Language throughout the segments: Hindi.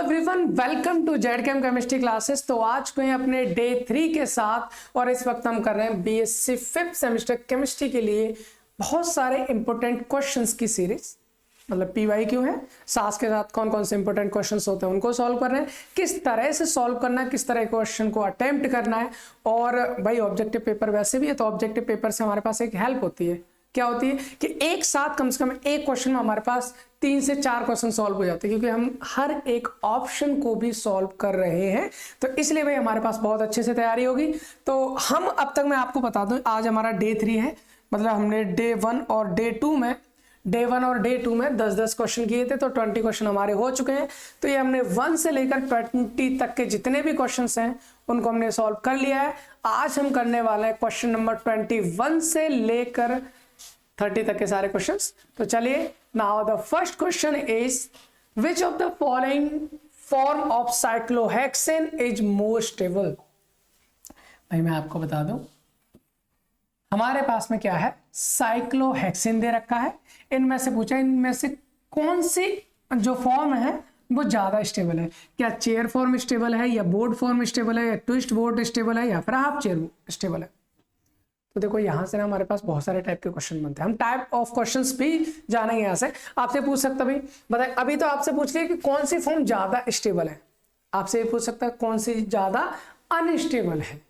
Everyone welcome to ZChem chemistry classes. तो आज को अपने डे 3 के साथ और इस वक्त हम कर रहे हैं बीएससी 5th सेमेस्टर केमिस्ट्री के लिए बहुत सारे इंपॉर्टेंट क्वेश्चंस की सीरीज। मतलब PYQ है, साथ के साथ कौन कौन से इंपॉर्टेंट क्वेश्चंस होते हैं उनको सॉल्व कर रहे हैं, किस तरह से सॉल्व करना है, किस तरह क्वेश्चन को अटेम्प्ट करना है। और भाई ऑब्जेक्टिव पेपर वैसे भी है तो ऑब्जेक्टिव पेपर से हमारे पास एक हेल्प होती है, क्या होती है कि एक साथ कम से कम एक क्वेश्चन में हमारे पास 3 से 4 क्वेश्चन सॉल्व हो जाते हैं, क्योंकि हम हर एक ऑप्शन को भी सॉल्व कर रहे हैं। तो इसलिए भाई हमारे पास बहुत अच्छे से तैयारी होगी। तो हम अब तक मैं आपको बता दूं, आज हमारा डे 3 है, मतलब हमने डे 1 और डे 2 में 10-10 क्वेश्चन किए थे, तो 20 क्वेश्चन हमारे हो चुके हैं। तो ये हमने 1 से लेकर 20 तक के जितने भी क्वेश्चंस हैं उनको हमने सॉल्व कर लिया है। आज हम करने वाले हैं क्वेश्चन नंबर 21 से लेकर 30 तक के सारे क्वेश्चंस। तो चलिए, now the first question is which of the following form of cyclohexane is more stable. भाई मैं आपको बता दूं, हमारे पास में क्या है, साइक्लोहेक्सेन दे रखा है। इनमें से पूछा, इनमें से कौन सी जो फॉर्म है वो ज्यादा स्टेबल है। क्या चेयर फॉर्म स्टेबल है, या बोर्ड फॉर्म स्टेबल है, या ट्विस्ट बोर्ड स्टेबल है, या फिर हाफ चेयर स्टेबल है। तो देखो यहां से ना हमारे पास बहुत सारे टाइप के क्वेश्चन बनते हैं। हम टाइप ऑफ क्वेश्चंस भी जानेंगे। यहां से आपसे पूछ सकता भाई बताए, अभी तो आपसे पूछ लिया कि कौन सी फॉर्म ज्यादा स्टेबल है, आपसे पूछ सकता है कौन सी ज्यादा अनस्टेबल है।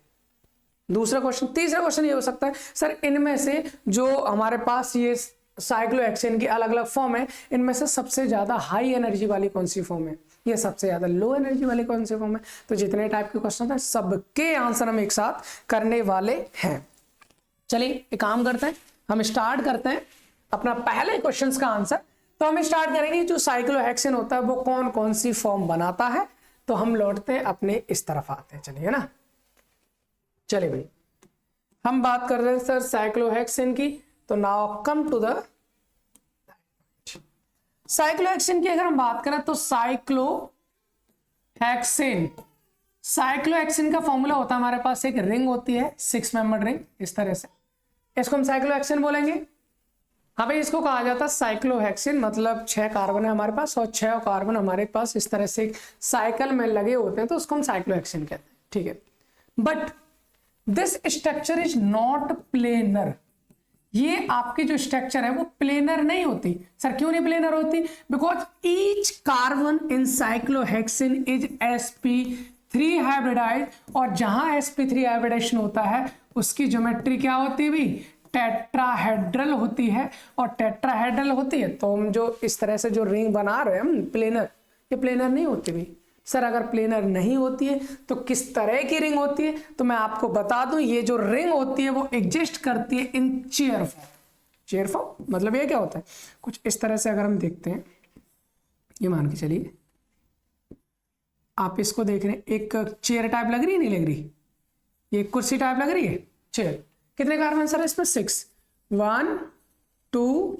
दूसरा क्वेश्चन, तीसरा क्वेश्चन ये हो सकता है सर इनमें से जो हमारे पास ये साइक्लोहेक्सेन की अलग अलग फॉर्म है, इनमें से सबसे ज्यादा हाई एनर्जी वाली कौन सी फॉर्म है, ये सबसे ज्यादा लो एनर्जी वाली कौन सी फॉर्म है। तो जितने टाइप के क्वेश्चन है सबके आंसर हम एक साथ करने वाले हैं। चलिए एक काम करते हैं, हम स्टार्ट करते हैं अपना पहले क्वेश्चंस का आंसर। तो हम स्टार्ट करेंगे जो साइक्लोहेक्सेन होता है वो कौन कौन सी फॉर्म बनाता है। तो हम लौटते हैं अपने इस तरफ आते हैं, चलिए ना। चलिए भाई हम बात कर रहे हैं सर साइक्लोहेक्सेन की। तो now come to the cyclohexane की अगर हम बात करें तो साइक्लोहेक्सेन का फॉर्मूला होता है हमारे पास, एक रिंग होती है 6 मेंबर रिंग, इस तरह से इसको हम साइक्लोहेक्सेन बोलेंगे। हाँ भाई इसको कहा जाता है साइक्लोहेक्सेन, मतलब 6 कार्बन है हमारे पास और 6 कार्बन हमारे पास इस तरह से साइकिल में लगे होते हैं, तो उसको हम साइक्लोहेक्सेन कहते हैं, ठीक है। But this structure is not planar. ये आपकी जो स्ट्रक्चर है वो प्लेनर नहीं होती। सर क्यों नहीं प्लेनर होती? Because each carbon in cyclohexane is sp3 hybridise, और जहां sp3 हाइब्रिडाइजेशन होता है उसकी ज्योमेट्री क्या होती है भी, टेट्राहेड्रल होती है। और टेट्राहेड्रल होती है तो हम जो इस तरह से जो रिंग बना रहे हैं हम प्लेनर, ये प्लेनर नहीं होती भी। सर अगर प्लेनर नहीं होती है तो किस तरह की रिंग होती है? तो मैं आपको बता दूं, ये जो रिंग होती है वो एग्जिस्ट करती है इन चेयर फॉर्म। चेयर फॉर्म मतलब ये क्या होता है, कुछ इस तरह से अगर हम देखते हैं, ये मान के चलिए आप इसको देख रहे हैं, एक चेयर टाइप लग रही है, नहीं लग रही, ये कुर्सी टाइप लग रही है चेयर। कितने कार्बन सर इसमें? 6, 1 2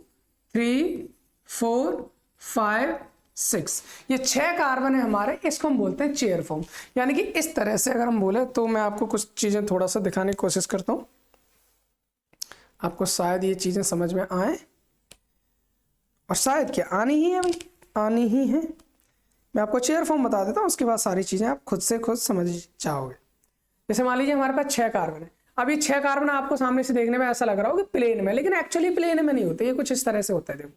3 4 5 6, ये 6 कार्बन है हमारे, इसको हम बोलते हैं चेयर फॉर्म। यानी कि इस तरह से अगर हम बोले तो मैं आपको कुछ चीजें थोड़ा सा दिखाने की कोशिश करता हूं, आपको शायद ये चीजें समझ में आए, और शायद क्या आनी ही है भाई, आनी ही है। मैं आपको चेयर फॉर्म बता देता हूं, उसके बाद सारी चीजें आप खुद से खुद समझ जाओगे। जैसे मान लीजिए हमारे पास 6 कार्बन है। अब ये 6 कार्बन आपको सामने से देखने में ऐसा लग रहा हो कि प्लेन में, लेकिन एक्चुअली प्लेन में नहीं होते, ये कुछ इस तरह से होता है। देखो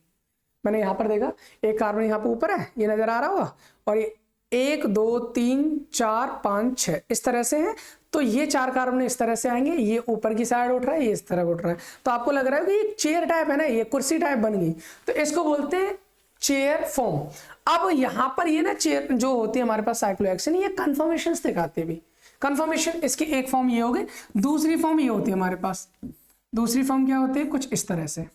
मैंने यहाँ पर देखा, एक कार्बन यहाँ पे ऊपर है, ये नजर आ रहा होगा, और ये 1 2 3 4 5 6 इस तरह से है। तो ये 4 कार्बन इस तरह से आएंगे, ये ऊपर की साइड उठ रहा है, ये इस तरह उठ रहा है। तो आपको लग रहा है कि ये चेयर टाइप है ना, ये कुर्सी टाइप बन गई, तो इसको बोलते हैं चेयर फॉर्म। अब यहाँ पर ये ना चेयर जो होती है हमारे पास साइक्लोहेक्सेन, ये कन्फर्मेशन दिखाते हैं भी। कन्फर्मेशन इसकी एक फॉर्म ये हो गई, दूसरी फॉर्म ये होती है हमारे पास। दूसरी फॉर्म क्या होती है, कुछ इस तरह से,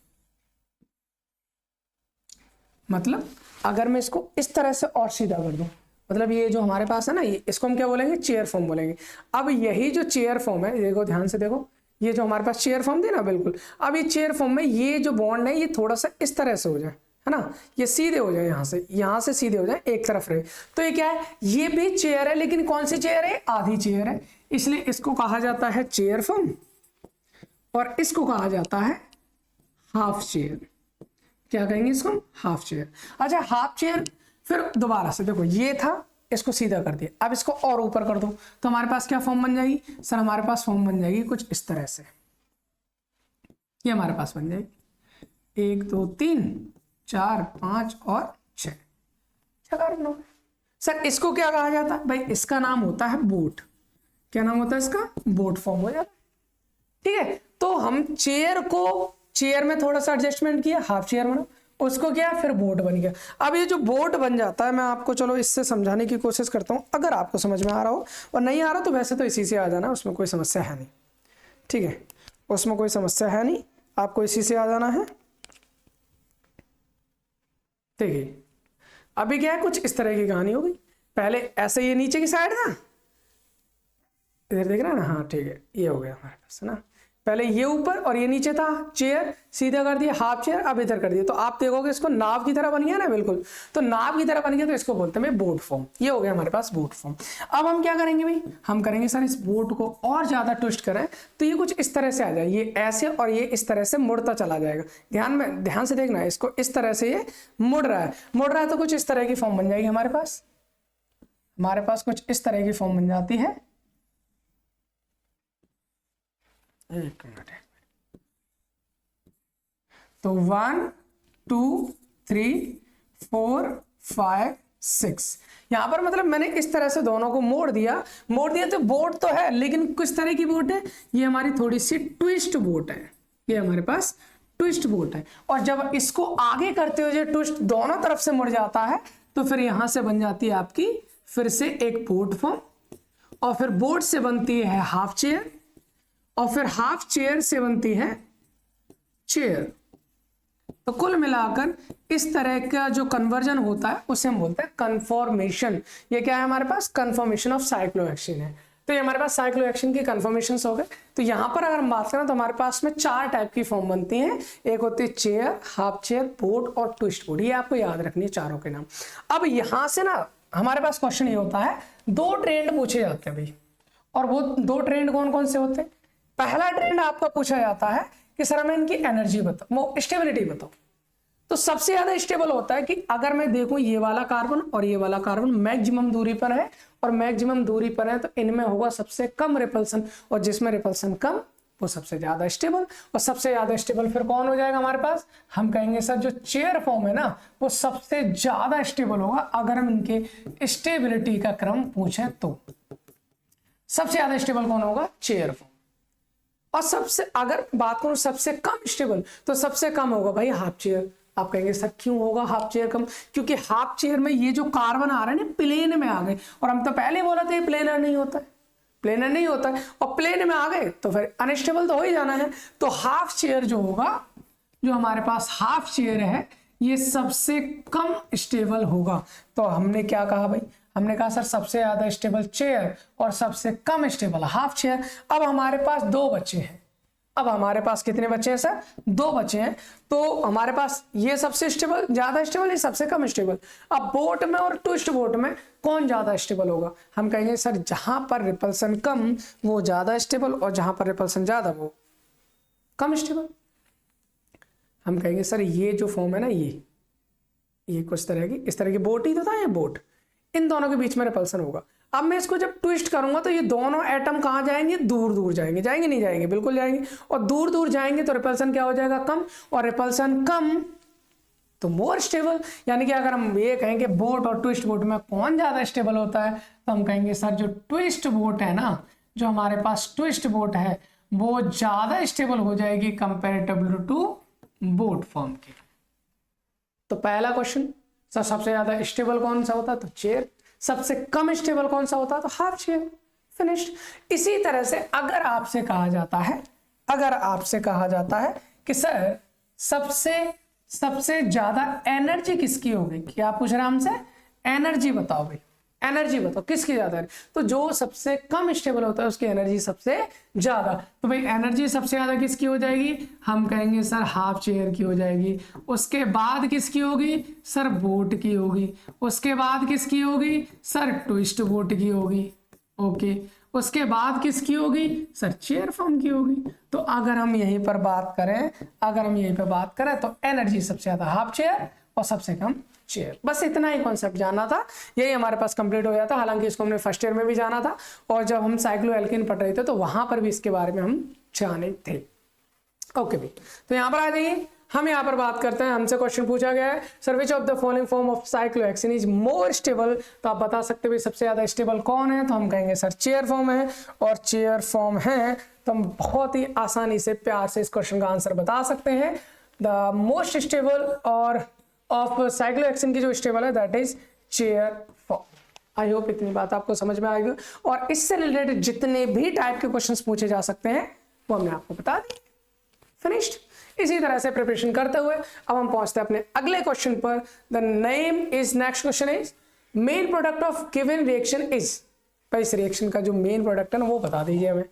मतलब अगर मैं इसको इस तरह से और सीधा कर दूं, मतलब ये जो हमारे पास है ना, ये इसको हम क्या बोलेंगे, चेयर फॉर्म बोलेंगे। अब यही जो चेयर फॉर्म है, देखो ध्यान से देखो, ये जो हमारे पास चेयर फॉर्म थी ना, बिल्कुल अब ये चेयर फॉर्म में ये जो बॉन्ड है ये थोड़ा सा इस तरह से हो जाए, है ना, ये सीधे हो जाए, यहाँ से सीधे हो जाए, एक तरफ रहे, तो ये क्या है, ये भी चेयर है, लेकिन कौन सी चेयर है, आधी चेयर है, इसलिए इसको कहा जाता है चेयर फॉर्म, और इसको कहा जाता है हाफ चेयर। क्या कहेंगे इसको, हाफ चेयर। अच्छा हाफ चेयर, फिर दोबारा से देखो, ये था इसको सीधा कर दिया, अब इसको और ऊपर कर दो तो हमारे पास क्या फॉर्म बन जाएगी सर, हमारे पास फॉर्म बन जाएगी कुछ इस तरह से, ये हमारे पास बन जाएगी 1 2 3 4 5 और 6 सर। इसको क्या कहा जाता है भाई, इसका नाम होता है बोट। क्या नाम होता है इसका, बोट फॉर्म हो जाता है। ठीक है, तो हम चेयर में थोड़ा सा एडजस्टमेंट किया, हाफ चेयर बना, उसको क्या फिर बोट बन गया। अब ये जो बोट बन जाता है, मैं आपको चलो इससे समझाने की कोशिश करता हूँ, अगर आपको समझ में आ रहा हो, और नहीं आ रहा तो वैसे तो इसी से आ जाना, उसमें कोई समस्या है नहीं। ठीक है, उसमें कोई समस्या है नहीं, आपको इसी से आ जाना है। ठीक है, अभी क्या है, कुछ इस तरह की कहानी हो गई। पहले ऐसे ये नीचे की साइड था, इधर देख रहा है ना, हाँ ठीक है, ये हो गया हमारे पास, है ना। पहले ये ऊपर और ये नीचे था, चेयर सीधा कर दिया, हाफ चेयर अब इधर कर दिया, तो आप देखोगे इसको नाव की तरह बन गया ना, बिल्कुल। तो नाव की तरह बन गया तो इसको बोलते हैं बोट फॉर्म। ये हो गया हमारे पास बोट फॉर्म। अब हम क्या करेंगे भाई, हम करेंगे सर इस बोट को और ज्यादा ट्विस्ट करें तो ये कुछ इस तरह से आ जाए, ये ऐसे और ये इस तरह से मुड़ता चला जाएगा। ध्यान से देखना, इसको इस तरह से ये मुड़ रहा है तो कुछ इस तरह की फॉर्म बन जाएगी हमारे पास कुछ इस तरह की फॉर्म बन जाती है। एक मिनट, तो 1 2 3 4 5 6 यहां पर मतलब मैंने इस तरह से दोनों को मोड़ दिया तो बोट तो है, लेकिन किस तरह की बोट है, ये हमारी थोड़ी सी ट्विस्ट बोट है, ये हमारे पास ट्विस्ट बोट है। और जब इसको आगे करते हुए ट्विस्ट दोनों तरफ से मुड़ जाता है तो फिर यहां से बन जाती है आपकी फिर से एक बोट फॉर्म, और फिर बोट से बनती है हाफ चेयर, और फिर हाफ चेयर से बनती है चेयर। तो कुल मिलाकर इस तरह का जो कन्वर्जन होता है उसे हम बोलते हैं कन्फॉर्मेशन। ये क्या है हमारे पास, कन्फॉर्मेशन ऑफ साइक्लोहेक्सीन है। तो ये हमारे पास साइक्लोहेक्सीन की कन्फॉर्मेशंस हो गए। तो यहां पर अगर हम बात करें तो हमारे पास में 4 टाइप की फॉर्म बनती हैं, एक होती है चेयर, हाफ चेयर, बोट और ट्विस्ट बोट। ये आपको याद रखनी है चारों के नाम। अब यहां से ना हमारे पास क्वेश्चन ये होता है, 2 ट्रेंड पूछे जाते हैं भाई, और वो 2 ट्रेंड कौन कौन से होते हैं। पहला ट्रेंड आपका पूछा जाता है कि सर हमें इनकी एनर्जी बताओ, वो स्टेबिलिटी बताओ। तो सबसे ज्यादा स्टेबल होता है कि अगर मैं देखूं ये वाला कार्बन और ये वाला कार्बन मैक्सिमम दूरी पर है और मैक्सिमम दूरी पर है, तो इनमें होगा सबसे कम रिपल्सन, और जिसमें रिपल्सन कम वो सबसे ज्यादा स्टेबल। और सबसे ज्यादा स्टेबल फिर कौन हो जाएगा हमारे पास, हम कहेंगे सर जो चेयर फॉर्म है ना वो सबसे ज्यादा स्टेबल होगा। अगर हम इनके स्टेबिलिटी का क्रम पूछें तो सबसे ज्यादा स्टेबल कौन होगा, चेयर फॉर्म। और सबसे अगर बात करूं सबसे कम स्टेबल, तो सबसे कम होगा भाई हाफ चेयर। आप कहेंगे सर क्यों होगा हाफ चेयर कम, क्योंकि हाफ चेयर में ये जो कार्बन आ रहे हैं ना प्लेन में आ गए, और हम तो पहले बोला था प्लेनर नहीं होता है, प्लेनर नहीं होता है, और प्लेन में आ गए तो फिर अनस्टेबल तो हो ही जाना है। तो हाफ चेयर जो होगा, जो हमारे पास हाफ चेयर है, ये सबसे कम स्टेबल होगा। तो हमने क्या कहा भाई, हमने कहा सर सबसे ज्यादा स्टेबल चेयर और सबसे कम स्टेबल हाफ चेयर। अब हमारे पास 2 बच्चे हैं। अब हमारे पास कितने बच्चे हैं सर, 2 बच्चे हैं। तो हमारे पास ये सबसे स्टेबल, ज्यादा स्टेबल, ये सबसे कम स्टेबल। अब बोट में और ट्विस्ट बोट में कौन ज्यादा स्टेबल होगा, हम कहेंगे सर जहां पर रिपल्सन कम वो ज्यादा स्टेबल, और जहां पर रिपल्सन ज्यादा वो कम स्टेबल। हम कहेंगे सर ये जो फॉर्म है ना, ये कुछ तरह की इस तरह की बोट ही तो था, ये बोट, इन दोनों के बीच में रिपल्सन होगा। अब मैं इसको जब ट्विस्ट करूंगा तो ये दोनों एटम कहां जाएंगे, दूर दूर जाएंगे, जाएंगे नहीं जाएंगे, बिल्कुल जाएंगे। और दूर दूर जाएंगे तो रिपल्सन क्या हो जाएगा, कम, और रिपल्सन कम तो मोर स्टेबल। यानी कि अगर हम ये कहेंगे बोट और ट्विस्ट बोट में कौन ज्यादा स्टेबल होता है, तो हम कहेंगे सर जो ट्विस्ट बोट है ना, जो हमारे पास ट्विस्ट बोट है वो ज्यादा स्टेबल हो जाएगी कंपेरेटिवली टू बोट फॉर्म के। तो पहला क्वेश्चन सर सबसे ज्यादा स्टेबल कौन सा होता है, तो चेयर। सबसे कम स्टेबल कौन सा होता है, तो हाफ चेयर। फिनिश्ड। इसी तरह से अगर आपसे कहा जाता है कि सर सबसे ज्यादा एनर्जी किसकी होगी, क्या पूछ रहे हैं हमसे, एनर्जी बताओ भाई, एनर्जी बताओ किसकी ज्यादा है। तो जो सबसे कम स्टेबल होता है उसकी एनर्जी सबसे ज्यादा। तो भाई एनर्जी सबसे ज्यादा किसकी हो जाएगी, हम कहेंगे सर हाफ चेयर की हो जाएगी। उसके बाद किसकी होगी, सर बोट की होगी। उसके बाद किसकी होगी, सर ट्विस्ट बोट की होगी। ओके, उसके बाद किसकी होगी, सर चेयर फॉर्म की होगी। तो अगर हम यहीं पर बात करें तो एनर्जी सबसे ज्यादा हाफ चेयर और सबसे कम चेयर। बस इतना ही कॉन्सेप्ट जानना था, यही हमारे पास कंप्लीट हो जाता। हालांकि इसको हमने फर्स्ट ईयर में भी जाना था और जब हम साइक्लोएल्केन पढ़ रहे थे तो वहां पर भी इसके बारे में हम जाने थे। ओके भाई, तो यहाँ पर आ जाइए, हम यहाँ पर बात करते हैं। हमसे क्वेश्चन पूछा गया है sir which of the following form of cyclohexane is more stable. तो आप बता सकते हैं सबसे ज्यादा स्टेबल कौन है, तो हम कहेंगे सर चेयर फॉर्म है, और चेयर फॉर्म है तो हम बहुत ही आसानी से प्यार से इस क्वेश्चन का आंसर बता सकते हैं। द मोस्ट स्टेबल और ऑफ साइक्लोहेक्सेन की जो स्टेबल है that is chair form. I hope इतनी बात आपको समझ में आएगी, और इससे रिलेटेड जितने भी टाइप के क्वेश्चंस पूछे जा सकते हैं वो हमने आपको बता दिए। फिनिश्ड। इसी तरह से प्रिपरेशन करते हुए अब हम पहुंचते हैं अपने अगले क्वेश्चन पर। The name is, next question is main product of given reaction is. भाई इस रिएक्शन का जो मेन प्रोडक्ट है ना वो बता दीजिए हमें,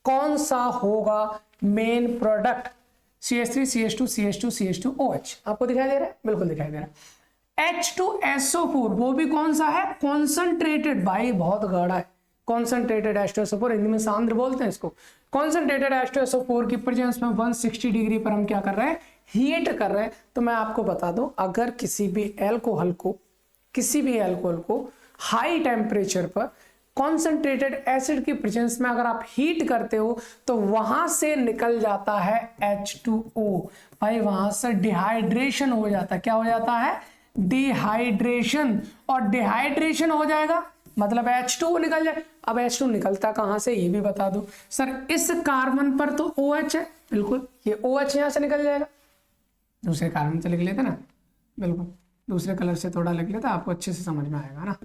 कौन सा होगा main product. CH3 CH2 CH2 CH2 OH आपको दिखाई दे रहा है, बिल्कुल दिखाई दे रहा है। H2SO4 वो भी कौन सा है, कॉन्सेंट्रेटेड। भाई बहुत गाढ़ा है, कॉन्सेंट्रेटेड H2SO4, हिंदी में सांद्र बोलते हैं इसको। कॉन्सेंट्रेटेड H2SO4 की प्रेजेंस में 160 डिग्री पर हम क्या कर रहे हैं, हीट कर रहे हैं। तो मैं आपको बता दूं, अगर किसी भी एल्कोहल को हाई टेम्परेचर पर कॉन्सेंट्रेटेड एसिड की प्रेजेंस में अगर आप हीट करते हो तो वहां से निकल जाता है H2O। भाई वहां से डिहाइड्रेशन हो जाता है। क्या हो जाता है, डिहाइड्रेशन। और डिहाइड्रेशन हो जाएगा मतलब H2O निकल जाए। अब H2 निकलता कहां से ये भी बता दो सर। इस कार्बन पर तो OH है, बिल्कुल ये OH यहां से निकल जाएगा। दूसरे कार्बन से लिख लेते ना, बिल्कुल दूसरे कलर से थोड़ा लिख लेते, आपको अच्छे से समझ में आएगा ना।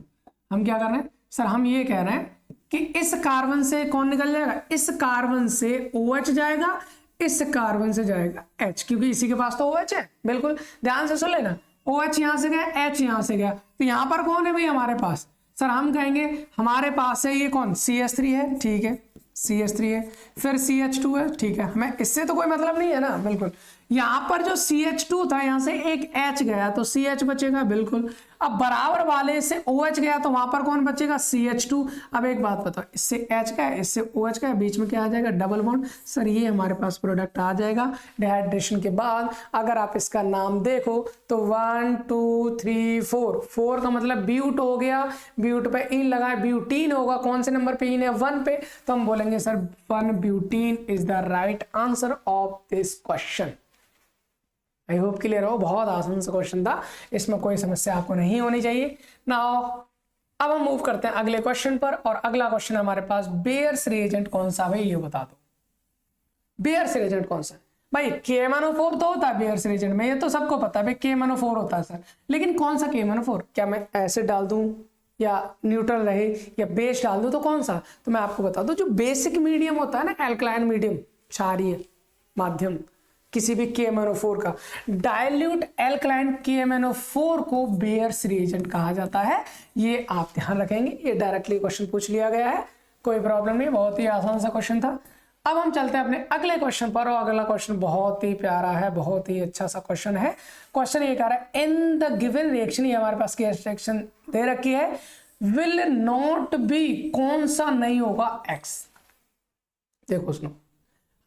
हम क्या कर रहे हैं सर, हम ये कह रहे हैं कि इस कार्बन से कौन निकल जाएगा, इस कार्बन से OH जाएगा, इस कार्बन से जाएगा H, क्योंकि इसी के पास तो OH है। बिल्कुल ध्यान से सुन लेना, OH यहां से गया, H यहां से गया, तो यहां पर कौन है भाई हमारे पास। सर हम कहेंगे हमारे पास है ये कौन, CH3 है, ठीक है CH3 है, फिर CH2 है, ठीक है, हमें इससे तो कोई मतलब नहीं है ना। बिल्कुल यहां पर जो CH2 था यहां से एक H गया तो CH बचेगा, बिल्कुल। अब बराबर वाले से OH गया तो वहां पर कौन बचेगा, CH2। अब एक बात बताओ, इससे H का है, इससे OH का है, बीच में क्या आ जाएगा, डबल बॉन्ड। सर ये हमारे पास प्रोडक्ट आ जाएगा डिहाइड्रेशन के बाद। अगर आप इसका नाम देखो तो 1 2 3 4 का मतलब ब्यूट हो गया, ब्यूट पे इन लगाए, ब्यूटीन होगा। कौन से नंबर पे इन है, 1 पे, तो हम बोलेंगे sir 1 butene is the right answer of this question. I hope clear हो, बहुत आसान सा क्वेश्चन था, इसमें कोई समस्या आपको नहीं होनी चाहिए। नाउ अब हम मूव करते हैं अगले क्वेश्चन पर, और अगला क्वेश्चन हमारे पास बेयर्स रिएजेंट कौन सा भाई ये बता दो। बेयर्स रिएजेंट कौन सा भाई, KMnO4 तो होता है बेयर्स रिएजेंट में, ये तो सबको पता है भाई KMnO4 होता है सर। लेकिन कौन सा KMnO4, क्या मैं एसिड डाल दूं या न्यूट्रल रहे या बेस डाल दूं, तो कौन सा। तो मैं आपको बता दूं जो बेसिक मीडियम होता है ना, एल्कलाइन मीडियम, क्षारीय माध्यम किसी भी KMnO4 का, डाइल्यूट एल्कलाइन KMnO4 को बेयर्स रिएजेंट कहा जाता है। ये आप ध्यान रखेंगे, ये डायरेक्टली क्वेश्चन पूछ लिया गया है, कोई प्रॉब्लम नहीं, बहुत ही आसान सा क्वेश्चन था। अब हम चलते हैं अपने अगले क्वेश्चन पर, और अगला क्वेश्चन बहुत ही प्यारा है, बहुत ही अच्छा सा क्वेश्चन है। क्वेश्चन ये कह रहा है इन द गिवन रिएक्शन, ये हमारे पास की रिएक्शन दे रखी है, विल नॉट बी, कौन सा नहीं होगा, X। देखो सुनो,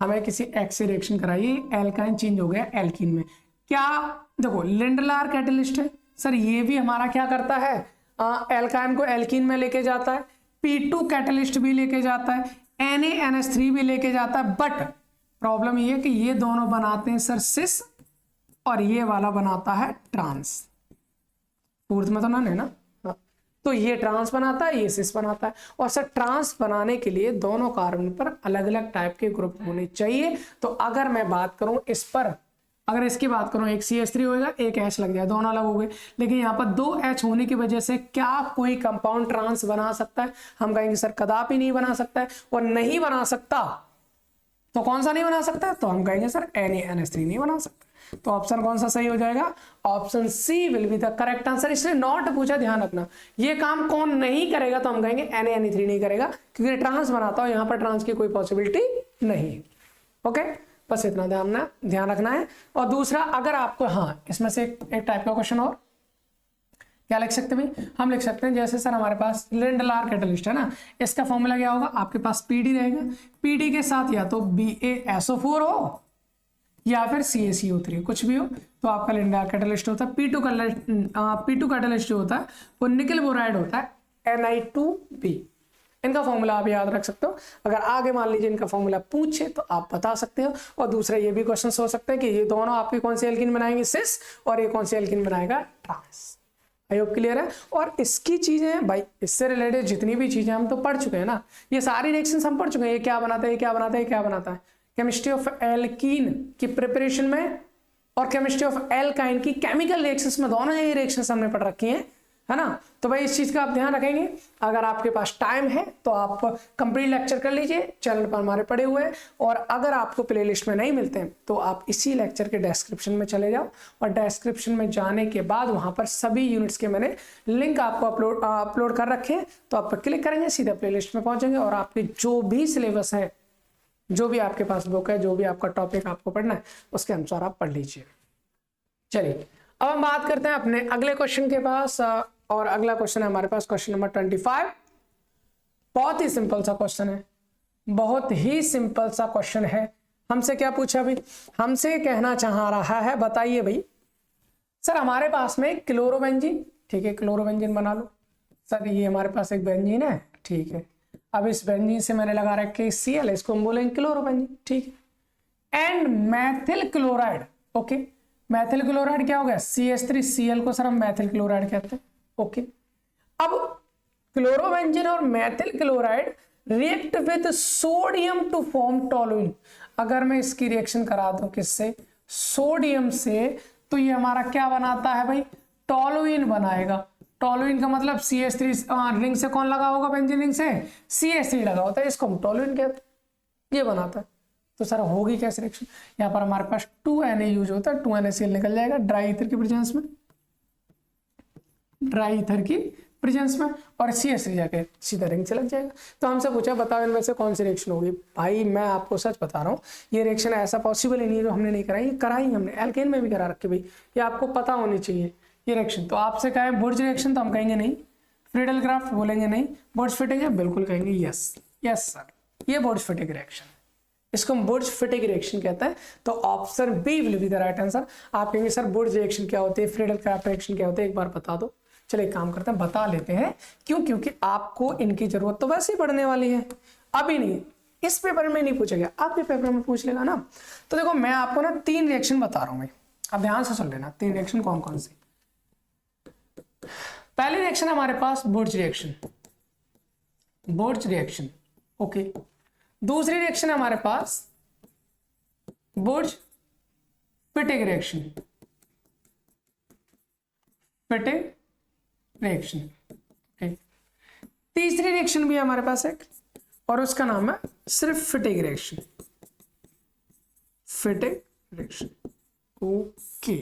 हमें किसी X से रिएक्शन कराइए, एल्काइन चेंज हो गया एल्कीन में, क्या देखो लिंडलार कैटलिस्ट है सर, ये भी हमारा क्या करता है, एल्काइन को एल्कीन में लेके जाता है, P2 कैटलिस्ट भी लेके जाता है, NaNH3 भी लेके जाता है। बट प्रॉब्लम ये है कि ये दोनों बनाते हैं सर सिस, और ये वाला बनाता है ट्रांस। फोर्थ में तो नन है ना, तो ये ट्रांस बनाता है, ये सिस बनाता है। और सर ट्रांस बनाने के लिए दोनों कार्बन पर अलग अलग टाइप के ग्रुप होने चाहिए। तो अगर मैं बात करूं इस पर, अगर इसकी बात करूं, एक CH3 होगा, एक H लग जाए, दोनों अलग हो गए। लेकिन यहाँ पर 2 H होने की वजह से क्या कोई कंपाउंड ट्रांस बना सकता है, हम कहेंगे सर कदापि नहीं बना सकता है। और नहीं बना सकता तो कौन सा नहीं बना सकता, तो हम कहेंगे सर NaNH3 नहीं बना सकता। तो ऑप्शन कौन सा सही हो जाएगा, option C will be the correct answer. इसलिए नॉट पूछा, ध्यान रखना, ये काम कौन नहीं करेगा, तो हम कहेंगे NaNH3 नहीं करेगा, क्योंकि ट्रांस बनाता हो, यहाँ पर ट्रांस की कोई पॉसिबिलिटी नहीं है। ओके, बस इतना ध्यान रखना है। और दूसरा, अगर आपको, हाँ इसमें से एक टाइप का क्वेश्चन और क्या लिख सकते हैं, हम लिख सकते हैं जैसे सर हमारे पास लिंडलार कैटलिस्ट है ना, इसका फॉर्मूला क्या होगा, आपके पास PD रहेगा, PD के साथ या तो BaSO4 हो या फिर CaCO3 कुछ भी हो तो आपका लिंडा कैटलिस्ट होता है। P2 कैटलिस्ट जो होता है वो निकल बोराइड होता है Ni2B। इनका फॉर्मूला आप याद रख सकते हो। अगर आगे मान लीजिए इनका फॉर्मूला पूछे तो आप बता सकते हो। और दूसरा ये भी क्वेश्चन हो सकता है कि ये दोनों आपके कौन से एल्कीन बनाएंगे, सिस, और ये कौन से एल्कीन बनाएगा, ट्रांस। आई होप क्लियर है। और इसकी चीजें भाई, इससे रिलेटेड जितनी भी चीजें हम तो पढ़ चुके हैं ना, ये सारी रिएक्शंस हम पढ़ चुके हैं। ये क्या बनाता है, ये क्या बनाता है, ये क्या बनाता है। केमिस्ट्री ऑफ एल्कीन की प्रिपरेशन में और केमिस्ट्री ऑफ एल्काइन की केमिकल रिएक्शंस में, दोनों ये रिएक्शंस हमने पढ़ रखी हैं, है ना। तो भाई इस चीज का आप ध्यान रखेंगे। अगर आपके पास टाइम है तो आप कंप्लीट लेक्चर कर लीजिए, चैनल पर हमारे पड़े हुए हैं। और अगर आपको प्लेलिस्ट में नहीं मिलते हैं तो आप इसी लेक्चर के डिस्क्रिप्शन में चले जाओ, और डिस्क्रिप्शन में जाने के बाद वहां पर सभी यूनिट्स के मैंने लिंक आपको अपलोड कर रखे हैं। तो आप क्लिक करेंगे, सीधा प्लेलिस्ट में पहुंचेंगे, और आपके जो भी सिलेबस है, जो भी आपके पास बुक है, जो भी आपका टॉपिक आपको पढ़ना है, उसके अनुसार आप पढ़ लीजिए। चलिए अब हम बात करते हैं अपने अगले क्वेश्चन के पास। और अगला क्वेश्चन है हमारे पास क्वेश्चन नंबर 25। बहुत ही सिंपल सा क्वेश्चन है, बहुत ही सिंपल सा क्वेश्चन है। हमसे क्या पूछा भाई, हमसे कहना चाह रहा है, बताइए भाई सर हमारे पास में क्लोरोबेंजीन, ठीक है, क्लोरोबेंजीन बना लो सर। ये हमारे पास एक बेंजीन है, ठीक है। अब इस बेंजीन से मैंने लगा रखे Cl, इसको हम बोलेंगे क्लोरोबेंजीन, ठीक है। And Maithil chloride, okay. Maithil chloride क्या हो गया, CH3Cl को सर हम मैथिल क्लोराइड कहते हैं, ओके। अब क्लोरोबेंजीन और methyl chloride react with sodium to form toluene. अगर मैं इसकी रिएक्शन करा दूं किससे, सोडियम से, तो ये हमारा क्या बनाता है भाई, टोलुइन बनाएगा। टोलुइन का मतलब CH3 रिंग से कौन लगा होगा, बेंजीन रिंग से CH3 लगा होता है, इसको हम टोलुइन कहते हैं, ये बनाता है। तो सर होगी कैसे रिएक्शन, यहाँ पर हमारे पास 2Na यूज होता है, 2NaCl निकल जाएगा ड्राई ईथर की प्रेजेंस में, ड्राई ईथर की प्रेजेंस में, और CH3 जाके सीधा रिंग से लग जाएगा। तो हमसे पूछा बताओ इनमें से कौन सी रिएक्शन होगी। भाई मैं आपको सच बता रहा हूँ, ये रिएक्शन ऐसा पॉसिबल ही नहीं है जो हमने नहीं कराई, कराई हमने एल्केन में भी करा रखी भाई, ये आपको पता होनी चाहिए ये रिएक्शन। तो आपसे कहें बुर्ज रिएक्शन तो हम कहेंगे नहीं, फ्रीडल क्राफ्ट बोलेंगे नहीं, बुर्ज फिटिंग है बिल्कुल कहेंगे यस, यस सर ये बुर्ज फिटिंग रिएक्शन, इसको हम बुर्ज फिटिंग रिएक्शन कहते हैं। तो option B will be the right answer. आप कहेंगे सर बुर्ज रिएक्शन क्या होती है, फ्रीडल क्राफ्ट रिएक्शन क्या होती है, एक बार बता दो। चलिए एक काम करते हैं, बता लेते हैं। क्यों, क्योंकि आपको इनकी जरूरत तो वैसे ही पड़ने वाली है, अभी नहीं, इस पेपर में नहीं पूछेगा, आपके पेपर में पूछ लेगा ना। तो देखो मैं आपको ना 3 रिएक्शन बता रहा हूं भाई, अब ध्यान से सुन लेना 3 रिएक्शन कौन कौन सी। पहली रिएक्शन हमारे पास बुर्ज रिएक्शन, बुर्ज रिएक्शन, ओके। दूसरी रिएक्शन हमारे पास बुर्ज Fittig reaction, Fittig reaction, okay. तीसरी रिएक्शन भी है हमारे पास एक, और उसका नाम है सिर्फ fitting reaction, Fittig reaction, okay.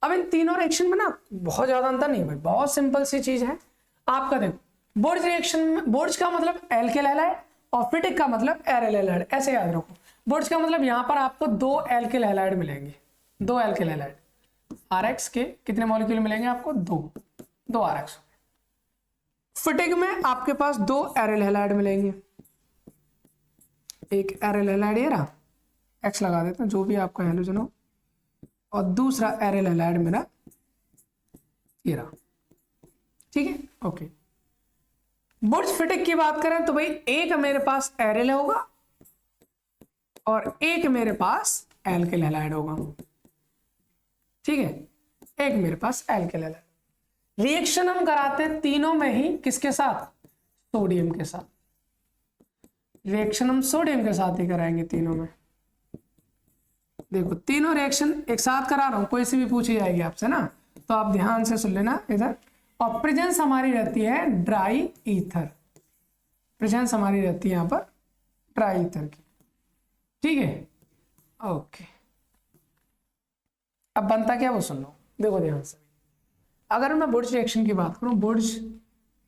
अब इन तीनों रिएक्शन में ना बहुत ज्यादा अंतर नहीं है भाई, बहुत सिंपल सी चीज है। आपका देखो बुर्ज रिएक्शन में, बुर्ज का मतलब एल्किल हैलाइड और फिटिंग का मतलब एरिल हैलाइड, ऐसे याद रखो। बुर्ज का मतलब यहां पर आपको 2 एल्किल हैलाइड मिलेंगे, 2 एल्किल हैलाइड, RX के कितने मॉलिक्यूल मिलेंगे आपको, 2 RX। फिटिंग में आपके पास 2 एरिल हैलाइड मिलेंगे, एक एरिल हैलाइड ये रहा, X लगा देते हैं जो भी आपका हैलोजन हो, और दूसरा एरिल हैलाइड मेरा ये रहा, ठीक है, ओके। बुर्ज फिटिंग की बात करें तो भाई एक मेरे पास एरिल होगा और एक मेरे पास एल्किल हैलाइड होगा, ठीक है, एक मेरे पास एल्किल हैलाइड। रिएक्शन हम कराते हैं तीनों में ही किसके साथ, सोडियम के साथ। रिएक्शन हम सोडियम के साथ ही कराएंगे तीनों में। देखो तीनों रिएक्शन एक साथ करा रहा हूं, कोई सी भी पूछी जाएगी आपसे ना, तो आप ध्यान से सुन लेना इधर। और प्रेजेंस हमारी रहती है ड्राई ईथर, प्रेजेंस हमारी रहती है यहां पर ड्राई ईथर की, ठीक है, ओके। अब बनता क्या वो सुन लो, देखो ध्यान से। अगर मैं बुर्ज रिएक्शन की बात करूं, बुर्ज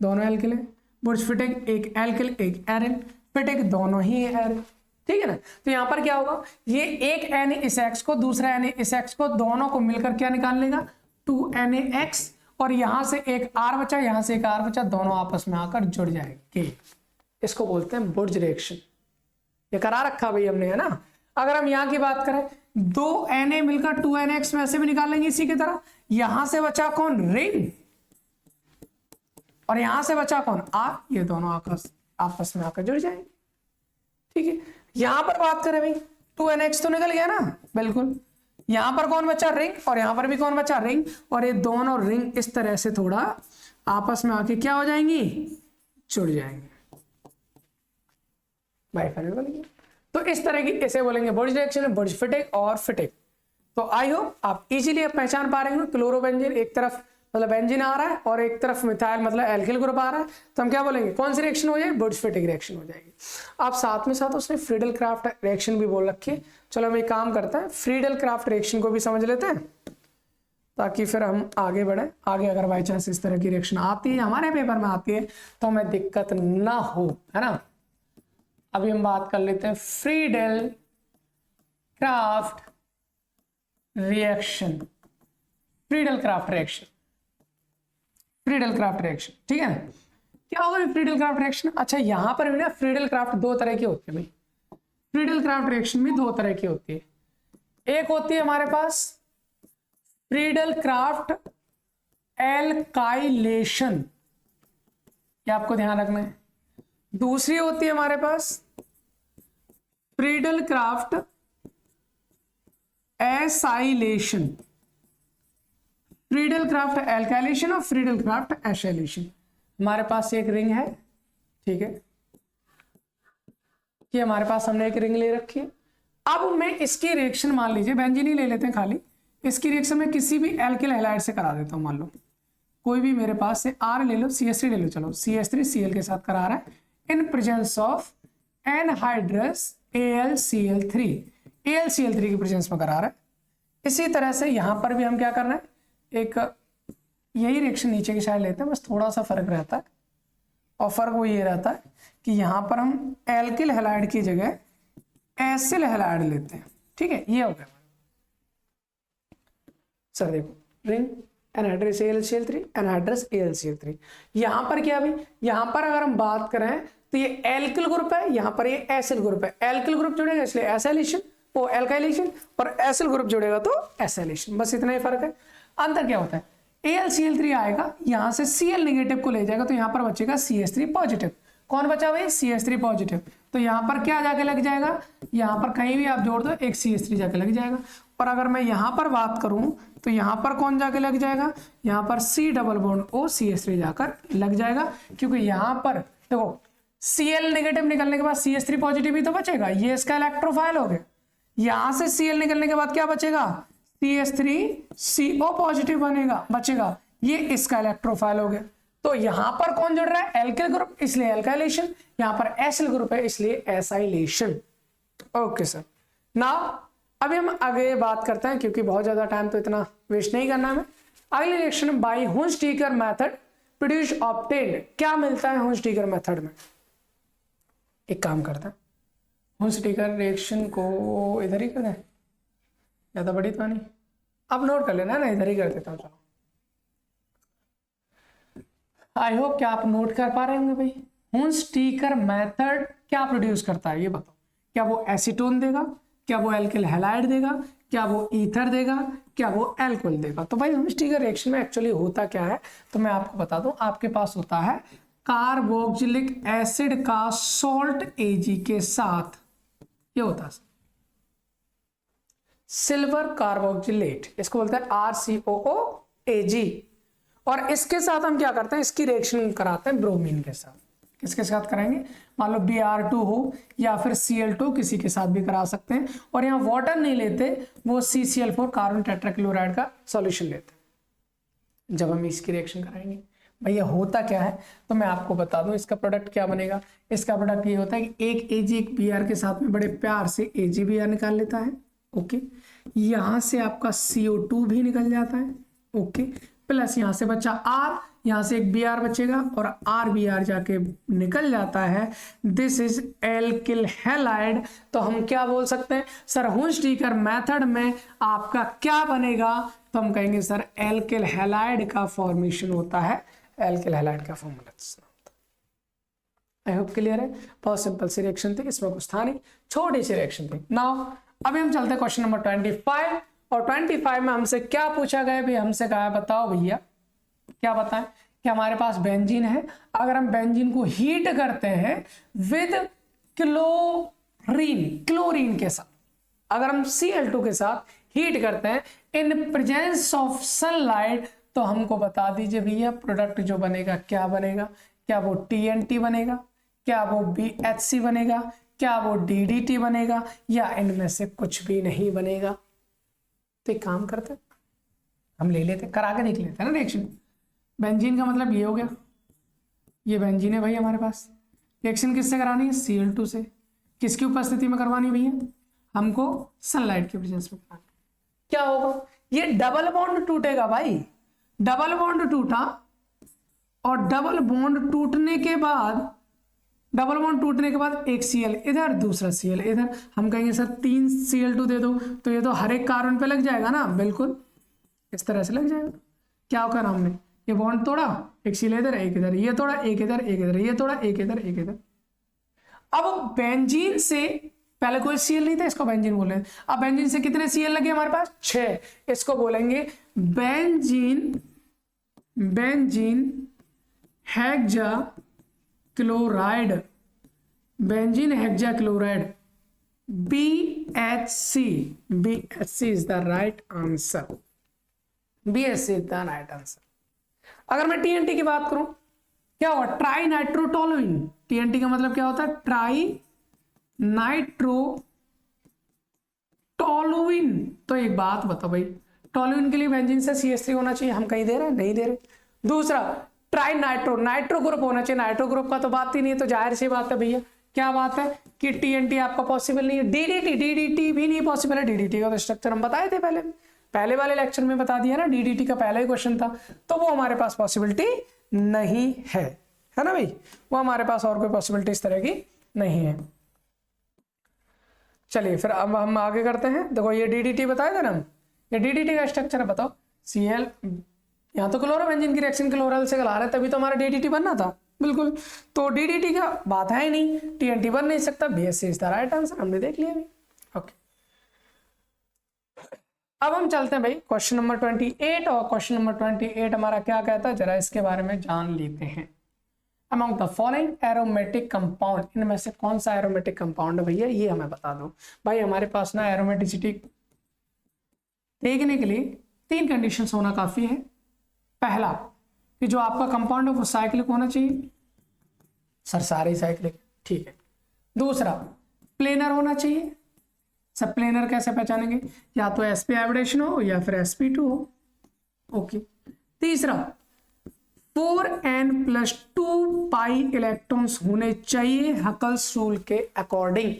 दोनों एल्किल है, बुर्ज फिटिंग एक एल्किल एक एरिल, फिटिंग दोनों ही एरिल, ठीक है ना। तो यहां पर क्या होगा, ये एक Na इस X को, दूसरा Na इस X को, दोनों को मिलकर क्या निकाल लेगा, 2NaX, और यहां से एक R बचा, यहां से एक R बचा, दोनों आपस में आकर जुड़ जाएंगे। इसको बोलते हैं बुर्ज रिएक्शन, ये करा रखा भाई हमने, है ना। अगर हम यहाँ की बात करें, 2Na मिलकर 2NX में ऐसे भी निकाल लेंगे इसी की तरह। यहां से बचा कौन, रिंग, और यहां से बचा कौन, R। ये दोनों आपस में आकर जुड़ जाएंगे, ठीक है। यहां पर बात करें भाई, 2NX तो निकल गया ना, बिल्कुल। यहां पर कौन बचा, रिंग, और यहां पर भी कौन बचा, रिंग। और ये दोनों रिंग इस तरह से थोड़ा आपस में आके क्या हो जाएंगी, जुड़ जाएंगे, बाइफिनल बनेंगे। तो इस तरह की इसे बोलेंगे बुर्ज रिएक्शन, बुर्ज फिटिक और फिटिक। तो आई होप आप इजीली अब पहचान पा रहे हो, क्लोरोबेंजीन एक तरफ मतलब बेंजीन आ रहा है और एक तरफ मिथाइल मतलब एल्किल ग्रुप आ रहा है, तो हम क्या बोलेंगे, कौन सी रिएक्शन हो जाएगी, बुर्ज फिटिक रिएक्शन हो जाएगी। आप साथ में साथ उसने फ्रीडल क्राफ्ट रिएक्शन भी बोल रखी है। चलो हम एक काम करते हैं, फ्रीडल क्राफ्ट रिएक्शन को भी समझ लेते हैं, ताकि फिर हम आगे बढ़े। आगे अगर बाई चांस इस तरह की रिएक्शन आती है, हमारे पेपर में आती है, तो हमें दिक्कत ना हो, है ना। अभी हम बात कर लेते हैं Friedel craft reaction, Friedel craft reaction, Friedel craft reaction, ठीक है। क्या होगा फ्रीडल क्राफ्ट रिएक्शन, अच्छा यहां पर भी ना फ्रीडल क्राफ्ट दो तरह की होती है भाई, फ्रीडल क्राफ्ट रिएक्शन भी दो तरह की होती है। एक होती है हमारे पास फ्रीडल क्राफ्ट एल्काइलेशन, ये आपको ध्यान रखना है। दूसरी होती है हमारे पास Friedel Crafts acylation, Friedel Crafts alkylation और फ्रीडल क्राफ्ट एसाइलेशन। हमारे पास एक रिंग है, ठीक है, ये हमारे पास हमने एक रिंग ले रखी है। अब मैं इसकी रिएक्शन मान लीजिए बेंजीन ही ले लेते हैं खाली, इसकी रिएक्शन में किसी भी एल्किल हैलाइड से करा देता हूं। मान लो कोई भी मेरे पास से R ले लो, CH3 ले लो, चलो CH3 Cl के साथ करा रहा है in presence of anhydrous AlCl3, AlCl3 की प्रेजेंस में करा रहा है। इसी तरह से यहां पर भी हम क्या कर रहे हैं, एक यही रिएक्शन नीचे की साइड लेते हैं, बस थोड़ा सा फर्क रहता है, और फर्क वो ये रहता है कि यहां पर हम एल्किल हैलाइड की जगह एसिल हैलाइड लेते हैं, ठीक है। ये हो गया सर, देखो ring anhydrous AlCl3, anhydrous AlCl3। यहां पर क्या भाई, यहां पर अगर हम बात करें तो ये एल्किल ग्रुप है, यहां पर ये एसिल ग्रुप है। एल्किल ग्रुप जुड़ेगा इसलिए एसाइलेशन, वो एल्काइलेशन, और एसिल ग्रुप जुड़ेगा तो एसाइलेशन, बस इतना ही फर्क है। अंतर क्या होता है, AlCl3 आएगा, यहां से Cl नेगेटिव को ले जाएगा, तो यहां पर बचेगा CH3 पॉजिटिव। कौन बचा भाई, CH3 पॉजिटिव। तो यहां पर क्या जाके लग जाएगा, यहां पर कहीं भी आप जोड़ दो एक CH3 जाके लग जाएगा। और अगर मैं यहां पर बात करूं तो यहां पर कौन जाके लग जाएगा, यहां पर C double bond O CH3 जाकर लग जाएगा, क्योंकि यहां पर देखो Cl नेगेटिव निकलने के बाद CH3 पॉजिटिव ही तो बचेगा, ये इसका इलेक्ट्रोफाइल हो गया। यहां से Cl निकलने के बाद क्या बचेगा, CH3CO पॉजिटिव बनेगा, बचेगा, ये इसका इलेक्ट्रोफाइल हो गया। तो यहां पर कौन जुड़ रहा है, एल्किल ग्रुप, इसलिए एल्काइलेशन, यहां पर एसिल ग्रुप है इसलिए एसाइलेशन। ओके सर, नाउ अभी हम आगे बात करते हैं, क्योंकि बहुत ज्यादा टाइम तो इतना वेस्ट नहीं करना हमें। अगली reaction by हुंस-स्टीकर method produce obtained, क्या मिलता है हुंस-स्टीकर मेथड में। एक काम करते हैं, हुंस-स्टीकर रिएक्शन को इधर ही कर दें, ज्यादा बड़ी तो नहीं, अब नोट कर लेना ना, इधर ही कर देता हूँ। चलो आई होप क्या आप नोट कर पा रहे होंगे भाई। हुंस-स्टीकर मेथड क्या प्रोड्यूस करता है ये बताओ, क्या वो एसीटोन देगा, क्या वो एल्किल हैलाइड देगा, क्या वो ईथर देगा, क्या वो एल्कोहल देगा। तो भाई हुंस-स्टीकर रिएक्शन में एक्चुअली होता क्या है, तो मैं आपको बता दूं, आपके पास होता है कार्बोक्सिलिक एसिड का सॉल्ट Ag के साथ, ये होता है सिल्वर कार्बोक्सिलेट, इसको बोलते हैं RCOOAg। और इसके साथ हम क्या करते हैं, इसकी रिएक्शन कराते हैं ब्रोमीन के साथ। किसके साथ कराएंगे, मान लो Br2 हो या फिर Cl2, किसी के साथ भी करा सकते हैं। और यहाँ वाटर नहीं लेते, वो CCl4 कार्बन टेट्राक्लोराइड का सॉल्यूशन लेते हैं जब हम इसकी रिएक्शन कराएंगे। भैया होता क्या है, तो मैं आपको बता दूं इसका प्रोडक्ट क्या बनेगा। इसका प्रोडक्ट ये होता है कि एक Ag एक Br के साथ में बड़े प्यार से AgBr निकाल लेता है, ओके। यहां से आपका CO2 भी निकल जाता है, ओके, प्लस यहां से बचा R, यहां से एक Br बचेगा और RBr जाके निकल जाता है। This is alkyl halide. तो हम क्या बोल सकते हैं सर, हुंस-स्टीकर मेथड में आपका क्या बनेगा, तो हम कहेंगे सर एल्किल हैलाइड का फॉर्मेशन होता है, एल्किल हैलाइड का फॉर्मूला। आई होप क्लियर है। बहुत सिंपल सी रिएक्शन थी, इसमें कुछ था नहीं, छोटी सी रिएक्शन थी। नाउ अभी हम चलते हैं क्वेश्चन नंबर 25। और 25 में हमसे क्या पूछा गया भाई, हमसे कहा बताओ भैया, क्या बताएं कि हमारे पास बेंजीन है, अगर हम बेंजीन को हीट करते हैं विद क्लोरीन के साथ, अगर हम Cl2 के साथ हीट करते हैं इन प्रेजेंस ऑफ सनलाइट, तो हमको बता दीजिए भैया प्रोडक्ट जो बनेगा क्या बनेगा, क्या वो TNT बनेगा, क्या वो BHC बनेगा, क्या वो DDT बनेगा, या इनमें से कुछ भी नहीं बनेगा। तो एक काम करते हम ले लेते, करा के देख लेते हैं ना रिएक्शन। बेंजीन का मतलब ये हो गया, ये बेंजीन है भाई हमारे पास। रिएक्शन किससे करानी है, Cl2 से। किसकी उपस्थिति में करवानी है भैया, हमको सनलाइट के प्रेजेंस में करानी। क्या होगा, ये डबल बॉन्ड टूटेगा भाई, डबल बॉन्ड टूटा, और डबल बॉन्ड टूटने के बाद एक Cl इधर, दूसरा Cl इधर। हम कहेंगे सर 3 Cl2 दे दो, तो ये तो हर एक कार्बन पे लग जाएगा ना, बिल्कुल इस तरह से लग जाएगा। क्या होगा, हमने ये बॉन्ड तोड़ा, एक Cl इधर एक इधर, ये तोड़ा एक इधर एक इधर, ये तोड़ा एक इधर एक इधर। अब बेंजीन से पहले कोई Cl नहीं था, इसको बेंजीन बोल रहे हैं। अब बेंजीन से कितने Cl लगे हमारे पास, 6। इसको बोलेंगे benzene hexa chloride, benzene hexa chloride, BHC is the right answer, BHC is the right answer. अगर मैं TNT की बात करूं, क्या होगा, ट्राई नाइट्रोटोलुइन। TNT का मतलब क्या होता है, ट्राई नाइट्रोटोलुइन। तो एक बात बताओ भाई, टोलुइन के लिए बेंजीन से CH3 होना चाहिए, हम कहीं दे रहे हैं, नहीं दे रहे। दूसरा ट्राई नाइट्रो ग्रुप होना चाहिए, नाइट्रो ग्रुप का तो बात ही नहीं है, तो जाहिर सी बात है भैया, क्या बात है कि TNT आपका पॉसिबल नहीं है। DDT भी नहीं पॉसिबल है। DDT का तो स्ट्रक्चर हम बताए थे पहले वाले लेक्चर में बता दिया ना, DDT का पहला ही क्वेश्चन था, तो वो हमारे पास पॉसिबिलिटी नहीं है ना भाई, वो हमारे पास और कोई पॉसिबिलिटी इस तरह की नहीं है। चलिए फिर अब हम आगे करते हैं। देखो ये DDT बताए थे ना, ये DDT का स्ट्रक्चर है, बताओ Cl, यहाँ तो क्लोरोबेंजीन की रिएक्शन क्लोरल से करा रहे हैं, तभी तो हमारा DDT बनना था, बिल्कुल। तो DDT का बात है ही नहीं, TNT बन नहीं सकता, BHC is the right answer, हमने देख लिया। ओके, अब हम चलते हैं भाई क्वेश्चन नंबर 28। और क्वेश्चन नंबर 28 हमारा क्या कहता है, जरा इसके बारे में जान लेते हैं। Among the following aromatic compound, इनमें से कौन सा एरोमेटिक कंपाउंड है भैया, ये हमें बता दो। भाई हमारे पास ना एरोमेटिसिटी देखने के लिए 3 कंडीशंस होना काफी है। पहला कि जो आपका कंपाउंड है वो साइक्लिक होना चाहिए, सर सारे साइक्लिक, ठीक है। दूसरा प्लेनर होना चाहिए, सब प्लेनर कैसे पहचानेंगे, या तो sp हाइब्रिडेशन हो या फिर sp2 हो, ओके। तीसरा 4n+2 पाई इलेक्ट्रॉन्स होने चाहिए हकल्स रूल के अकॉर्डिंग।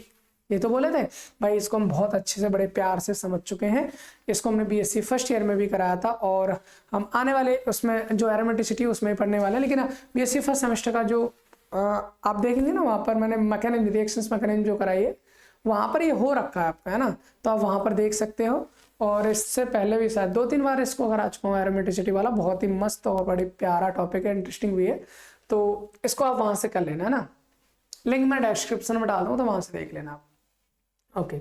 ये तो बोले थे भाई, इसको हम बहुत अच्छे से बड़े प्यार से समझ चुके हैं, इसको हमने BSc फर्स्ट ईयर में भी कराया था, और हम आने वाले उसमें जो एरोमेटिसिटी उसमें पढ़ने वाले हैं। लेकिन BSc फर्स्ट सेमेस्टर का जो आप देखेंगे ना, वहाँ पर मैंने मैकेनिज्म रिएक्शंस मैकेनिज्म जो कराई है, वहाँ पर ये हो रखा है आपका, है ना, तो आप वहाँ पर देख सकते हो। और इससे पहले भी शायद 2-3 बार इसको करा चुका हूँ, एरोमेटिसिटी वाला, बहुत ही मस्त और बड़ी प्यारा टॉपिक है, इंटरेस्टिंग भी है, तो इसको आप वहाँ से कर लेना, है ना। लिंक मैं डिस्क्रिप्शन में डाल दूँ, तो वहाँ से देख लेना आप, ओके।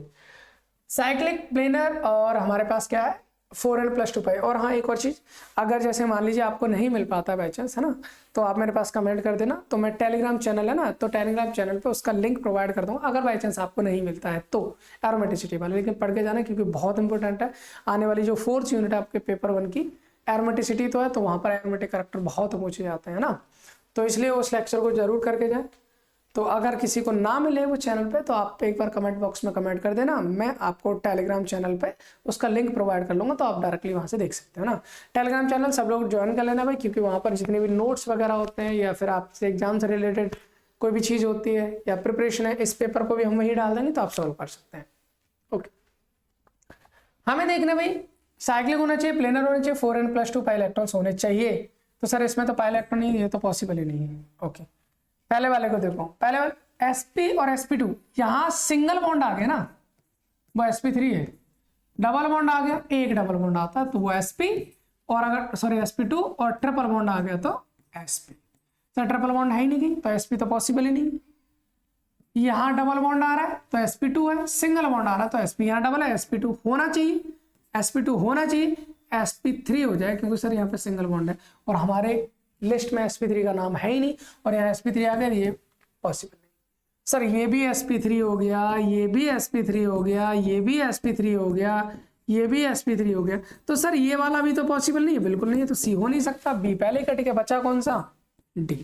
साइक्लिक, प्लेनर, और हमारे पास क्या है 4n+2 पाई। और हाँ, एक और चीज़, अगर जैसे मान लीजिए आपको नहीं मिल पाता बाई चांस, है ना, तो आप मेरे पास कमेंट कर देना, तो मैं टेलीग्राम चैनल है ना, तो टेलीग्राम चैनल पे उसका लिंक प्रोवाइड कर दूँगा, अगर बाई चांस आपको नहीं मिलता है तो एरोमेटिसिटी वाला। लेकिन पढ़ के जाना, क्योंकि बहुत इंपॉर्टेंट है, आने वाली जो 4th यूनिट है आपके पेपर 1 की, एरोमेटिसिटी तो है, तो वहाँ पर एरोमेटिक कैरेक्टर बहुत पूछे जाते हैं ना, तो इसलिए उस लेक्चर को जरूर करके जाए। तो अगर किसी को ना मिले वो चैनल पे, तो आप एक बार कमेंट बॉक्स में कमेंट कर देना, मैं आपको टेलीग्राम चैनल पे उसका लिंक प्रोवाइड कर लूँगा, तो आप डायरेक्टली वहाँ से देख सकते हो ना। टेलीग्राम चैनल सब लोग ज्वाइन कर लेना भाई, क्योंकि वहाँ पर जितने भी नोट्स वगैरह होते हैं, या फिर आपसे एग्जाम से रिलेटेड कोई भी चीज़ होती है या प्रिपरेशन है, इस पेपर को भी हम वही डाल देंगे, तो आप सॉल्व कर सकते हैं, ओके। हमें देखना भाई, साइक्लिक होना चाहिए, प्लेनर होना चाहिए, 4n+2 पाई इलेक्ट्रॉन्स होने चाहिए। तो सर इसमें तो पाई इलेक्ट्रॉन नहीं है, ये तो पॉसिबल ही नहीं है, ओके। पहले वाले को देखो, पहले वाले sp और sp2, यहाँ सिंगल बॉन्ड आ गया ना, वो sp3 है, डबल बॉन्ड आ गया, एक डबल बॉन्ड आता है तो वो sp, और अगर सॉरी sp2, और ट्रिपल बॉन्ड आ गया तो sp। सर ट्रिपल बॉन्ड है ही नहीं कहीं, तो sp तो पॉसिबल ही नहीं। यहाँ डबल बॉन्ड आ रहा है तो sp2 है, सिंगल बॉन्ड आ रहा है तो sp यहाँ डबल है, sp2 होना चाहिए, sp2 होना चाहिए, sp3 हो जाए क्योंकि सर यहाँ पे सिंगल बॉन्ड है और हमारे लिस्ट में sp3 का नाम है ही नहीं और यहाँ sp3 आ गया, ये पॉसिबल नहीं। सर ये भी sp3 हो गया, ये भी sp3 हो गया, ये भी sp3 हो गया, ये भी sp3 हो गया, तो सर ये वाला भी तो पॉसिबल नहीं है, बिल्कुल नहीं है, तो सी हो नहीं सकता, बी पहले कट के बचा कौन सा, डी।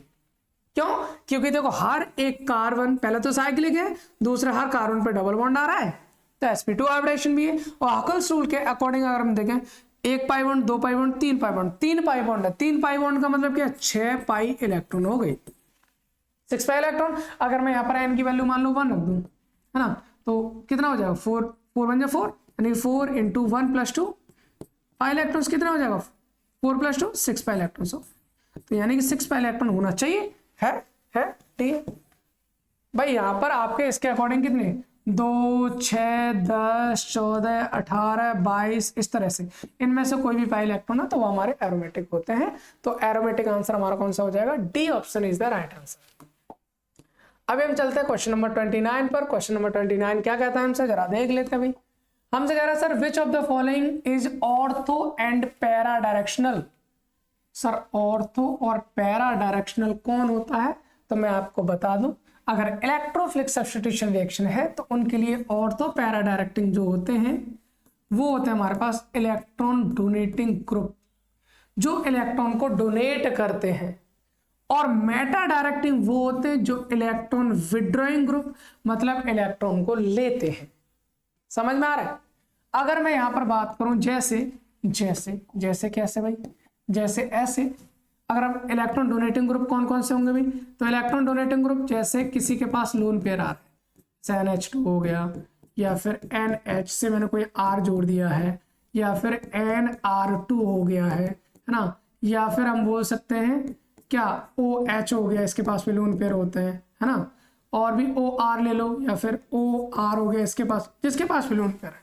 क्यों? क्योंकि देखो हर एक कार्बन, पहले तो साइक्लिक है, दूसरा हर कार्बन पे डबल बॉन्ड आ रहा है तो sp2 हाइब्रिडेशन भी है। और हकल्स रूल के अकॉर्डिंग अगर हम देखें 1 pi bond, 2 pi bond, 3 pi bond, 3 pi bond है, 3 पाई बॉन्ड का मतलब क्या, 6 पाई इलेक्ट्रॉन हो गई, 6 पाई इलेक्ट्रॉन। अगर मैं यहाँ पर n की वैल्यू मान लूँ 1 रख दूँ, है ना, तो कितना हो जाएगा, 4 बन जाए 4, यानी 4 × 1 + 2 पाई इलेक्ट्रॉन्स कितना हो जाएगा, 4 + 2 6 पाई इलेक्ट्रॉन्स हो, तो यानी कि 6 पाई इलेक्ट्रॉन होना चाहिए, है ठीक है भाई। यहाँ पर आपके इसके अकॉर्डिंग कितने, 2 6 10 14 18 22 इस तरह से, इनमें से कोई भी पाई इलेक्ट्रॉन है तो वो हमारे एरोमेटिक होते हैं, तो एरोमेटिक आंसर हमारा कौन सा हो जाएगा, D option is the right answer. अभी हम चलते हैं क्वेश्चन नंबर 29 पर। क्वेश्चन नंबर 29 क्या कहता है हमसे, जरा देख लेते हैं भाई। हमसे कह रहा है sir which of the following is ortho and para directional. Sir ortho और पैरा डायरेक्शनल कौन होता है, तो मैं आपको बता दूं, अगर इलेक्ट्रोफिलिक सब्स्टिट्यूशन रिएक्शन है तो उनके लिए ऑर्थो पैरा डायरेक्टिंग जो होते हैं वो होते हैं हमारे पास इलेक्ट्रॉन डोनेटिंग ग्रुप, जो इलेक्ट्रॉन को डोनेट करते हैं, और मेटा डायरेक्टिंग वो होते हैं जो इलेक्ट्रॉन विड्रॉइंग ग्रुप, मतलब इलेक्ट्रॉन को लेते हैं। समझ में आ रहा है? अगर मैं यहां पर बात करूं जैसे जैसे जैसे कैसे भाई, जैसे ऐसे, अगर हम इलेक्ट्रॉन डोनेटिंग ग्रुप कौन कौन से होंगे भाई, तो इलेक्ट्रॉन डोनेटिंग ग्रुप जैसे किसी के पास लोन पेयर आ रहा है, NH2 हो गया, या फिर NH से मैंने कोई R जोड़ दिया है, या फिर NR2 हो गया है ना, या फिर हम बोल सकते हैं क्या OH हो गया, इसके पास भी लोन पेयर होते हैं, है ना, और भी OR ले लो, या फिर OR हो गया इसके पास, जिसके पास भी लोन पेयर है,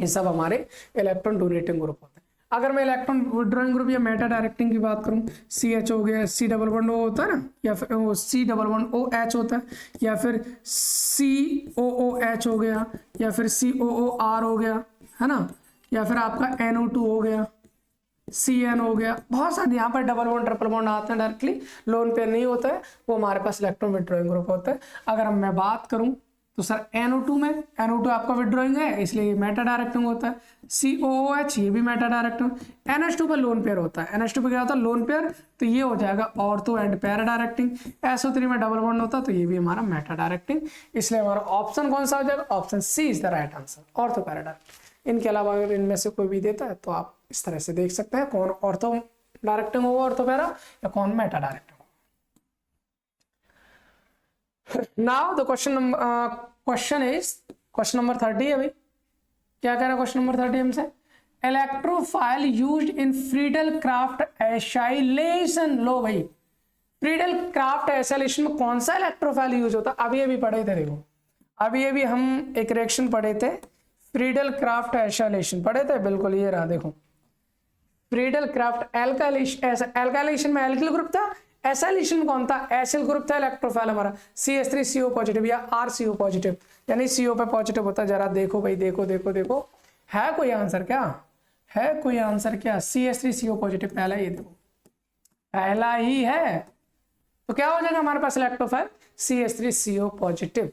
ये सब हमारे इलेक्ट्रॉन डोनेटिंग ग्रुप होते हैं। अगर मैं इलेक्ट्रॉन विड्रॉइंग ग्रुप या मेटा डायरेक्टिंग की बात करूं, CH हो गया, C डबल बॉन्ड O होता है ना, या फिर C डबल बॉन्ड OH होता है, या फिर COOH हो गया, या फिर COOR हो गया, है ना, या फिर आपका NO2 हो गया, CN हो गया, बहुत सारे यहाँ पर डबल बॉन्ड ट्रिपल बॉन्ड आते हैं डायरेक्टली, लोन पेयर नहीं होता है, वो हमारे पास इलेक्ट्रॉन विड्रॉइंग ग्रुप होता है। अगर मैं बात करूं तो सर NO2 में, NO2 आपका विड्रॉइंग है इसलिए ये मेटा डायरेक्टिंग होता है, COOH ये भी मेटा डायरेक्टिंग, NH2 पर लोन पेयर होता है, NH2 पर क्या होता है, लोन पेयर, तो ये हो जाएगा ortho and para directing. SO3 में डबल बॉन्ड होता है तो ये भी हमारा मेटा डायरेक्टिंग, इसलिए हमारा ऑप्शन कौन सा हो जाएगा, option C is the right answer, ortho para directing. इनके अलावा अगर इनमें से कोई भी देता है तो आप इस तरह से देख सकते हैं कौन ऑर्थो डायरेक्टिंग होगा, ऑर्थो पैरा, या कौन Meta directing. Now the question is question number 30 है भाई। क्या कह रहा है क्वेश्चन नंबर 30 हमसे, electrophile used in Friedel Crafts acylation. लो भाई, फ्रीडल क्राफ्ट एसाइलेशन में कौन सा इलेक्ट्रोफाइल यूज होता है, अभी पढ़े थे, देखो अभी हम एक रिएक्शन पढ़े थे, फ्रीडल क्राफ्ट एसाइलेशन पढ़े थे, बिल्कुल ये रहा, देखो फ्रीडल क्राफ्ट एल्काइलेशन में एल्किल ग्रुप था, एसाइलेशन में कौन था, एसिल ग्रुप था, इलेक्ट्रोफाइल हमारा CH3CO पॉजिटिव या RCO पॉजिटिव, यानी CO पे पॉजिटिव होता है। जरा देखो भाई, देखो देखो देखो, है कोई आंसर क्या, है कोई आंसर क्या, CH3CO पॉजिटिव पहला, ये देखो पहला ही है, तो क्या हो जाएगा हमारे पास electrophile CH3CO positive.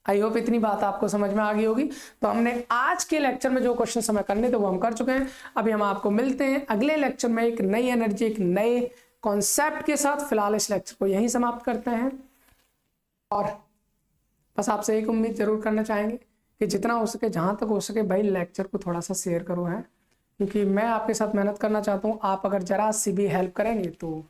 I hope इतनी बात आपको समझ में आ गई होगी। तो हमने आज के लेक्चर में जो क्वेश्चन समय करने थे वो हम कर चुके हैं। अभी हम आपको मिलते हैं अगले लेक्चर में एक नई एनर्जी, एक नए कॉन्सेप्ट के साथ। फिलहाल इस लेक्चर को यहीं समाप्त करते हैं और बस आपसे एक उम्मीद जरूर करना चाहेंगे कि जितना हो सके, जहाँ तक हो सके भाई लेक्चर को थोड़ा सा शेयर करो, है क्योंकि मैं आपके साथ मेहनत करना चाहता हूँ। आप अगर जरा सी भी हेल्प करेंगे तो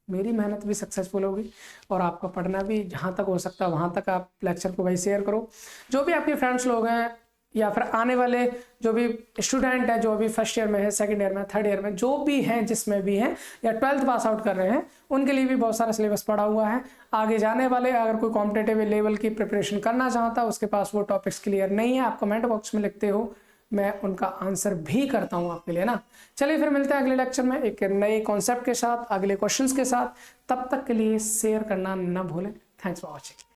मेरी मेहनत भी सक्सेसफुल होगी और आपका पढ़ना भी जहाँ तक हो सकता है वहाँ तक आप लेक्चर को भाई शेयर करो। जो भी आपके फ्रेंड्स लोग हैं या फिर आने वाले जो भी स्टूडेंट है, जो भी फर्स्ट ईयर में है, सेकंड ईयर में, थर्ड ईयर में, जो भी हैं, जिसमें भी हैं या 12th पास आउट कर रहे हैं, उनके लिए भी बहुत सारा सिलेबस पड़ा हुआ है। आगे जाने वाले अगर कोई कॉम्पिटेटिव लेवल की प्रिपरेशन करना चाहता है, उसके पास वो टॉपिक्स क्लियर नहीं है, आप कमेंट बॉक्स में लिखते हो मैं उनका आंसर भी करता हूँ आपके लिए ना। चलिए फिर मिलते हैं अगले लेक्चर में एक नए कॉन्सेप्ट के साथ, अगले क्वेश्चंस के साथ। तब तक के लिए शेयर करना ना भूलें। Thanks for watching.